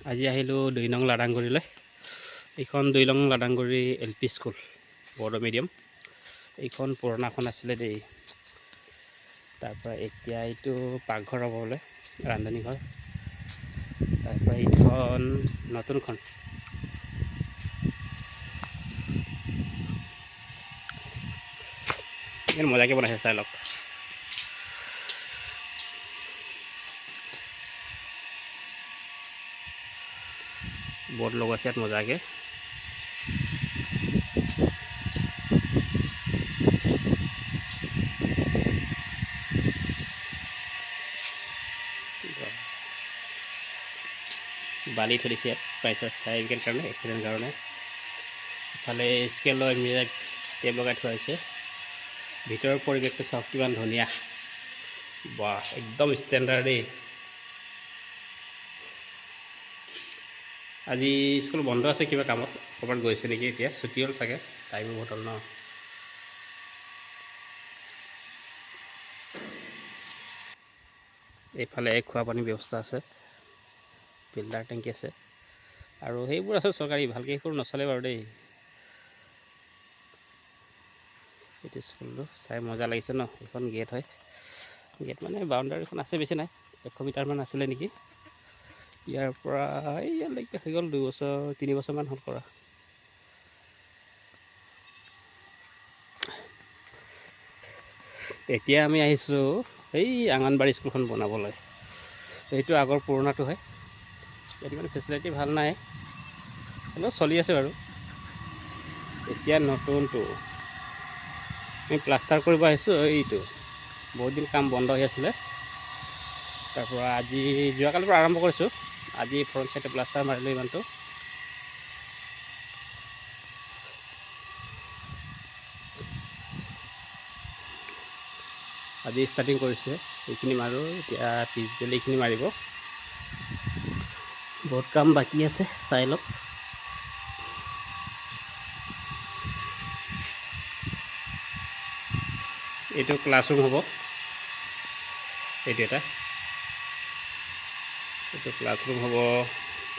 আজি আহিলোঁ 2 নং লাডাংগুৰিলৈ। এইখন 2 নং লাডাংগুৰি LP স্কুল বড়ো মিডিয়াম। এইখন পুৰণাখন আছিলে দেই। তাৰপৰা এতিয়া এইটো পাকঘৰ হ'ব বোলে, ৰান্ধনী ঘৰ। তাৰপৰা এইখন নতুনখন। ইমান মজাকৈ বনাইছে, চাই লওক। বৰ্ড লগাইছে ইয়াত মজাকৈ। বালি থৈ দিছে ইয়াত ফায়াৰ কাৰণে, এক্সিডেণ্ট কাৰণে। ইফালে স্কেলৰ মিৰাক টেপ লগাই থোৱা হৈছে। ভিতৰৰ পৰিৱেশটো চাওক কিমান ধুনীয়া। বাহ, একদম ষ্টেণ্ডাৰ্ড দেই। আজি স্কুল বন্ধ আছে, কিবা কামত ক'ৰবাত গৈছে নেকি। এতিয়া ছুটি হ'ল চাগে, টাইমো বহুত হ'ল ন। এইফালে খোৱা পানীৰ ব্যৱস্থা আছে, ফিল্টাৰ টেংকি আছে আৰু সেইবোৰ আছে চৰকাৰী। ভালকৈ সেইবোৰ নচলে বাৰু দেই। এইটো স্কুলটো চাই মজা লাগিছে ন। এইখন গেট হয়, গেট মানে বাউণ্ডাৰীখন আছে, বেছি নাই, 100 মিটাৰমান আছিলে নেকি। ইয়াৰ পৰা ইয়ালৈকে হৈ গ'ল 3 বছৰমান হ'ল কৰা। এতিয়া আমি আহিছোঁ এই আঙনবাড়ী স্কুলখন বনাবলৈ। এইটো আগৰ পুৰণাটো হয়। ইয়াত ইমান ফেচিলিটি ভাল নাই, হ'লেও চলি আছে বাৰু। এতিয়া নতুনটো আমি প্লাষ্টাৰ কৰিব আহিছোঁ। এইটো বহুত দিন কাম বন্ধ হৈ আছিলে, তাৰপৰা আজি যোৱাকালিৰ পৰা আৰম্ভ কৰিছোঁ। আজি ফ্ৰণ্ট চাইডে প্লাষ্টাৰ মাৰিলোঁ ইমানটো। আজি ষ্টাৰ্টিং কৰিছে, এইখিনি মাৰোঁ। এতিয়া পিছবেলা এইখিনি মাৰিব। বহুত কাম বাকী আছে, চাই লওক। এইটো ক্লাছৰুম হ'ব, এইটো এইটো ক্লাছৰুম হ'ব।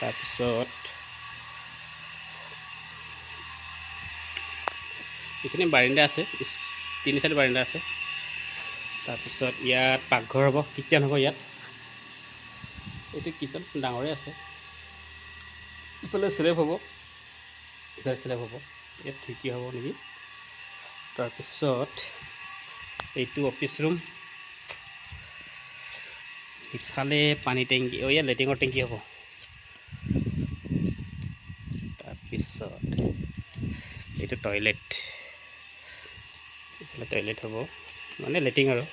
তাৰপিছত এইখিনি বাৰিণ্ডা আছে, 3 চাইড বাৰিণ্ডা আছে। তাৰপিছত ইয়াত পাকঘৰ হ'ব, কিটচেন হ'ব ইয়াত। এইটো কিটচেন ডাঙৰে আছে। ইফালে স্লেব হ'ব, ইফালে স্লেব হ'ব। ইয়াত খিৰিকী হ'ব নেকি। তাৰপিছত এইটো অফিচ ৰুম। ইফালে পানী টেংকি, ইয়াত লেট্ৰিনৰ টেংকি হ'ব। তাৰপিছত এইটো টয়লেট, ইফালে টয়লেট হ'ব, মানে লেট্ৰিন আৰু।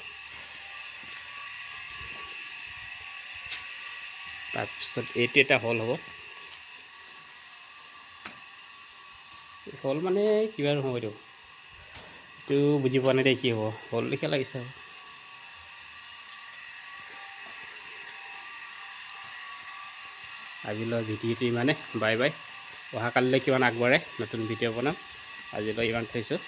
তাৰপিছত এইটো এটা হল হ'ব। হল মানে কিবা হ'ব, এইটো বুজি পোৱা নাই দেই, কি হ'ব। হল লিখা লাগিছে আৰু। আজিলৈ ভিডিঅ'টো ইমানে, বাই বাই। অহাকালিলৈ কিমান আগবাঢ়ে নতুন ভিডিঅ' বনাম। আজিলৈ ইমান থৈছোঁ।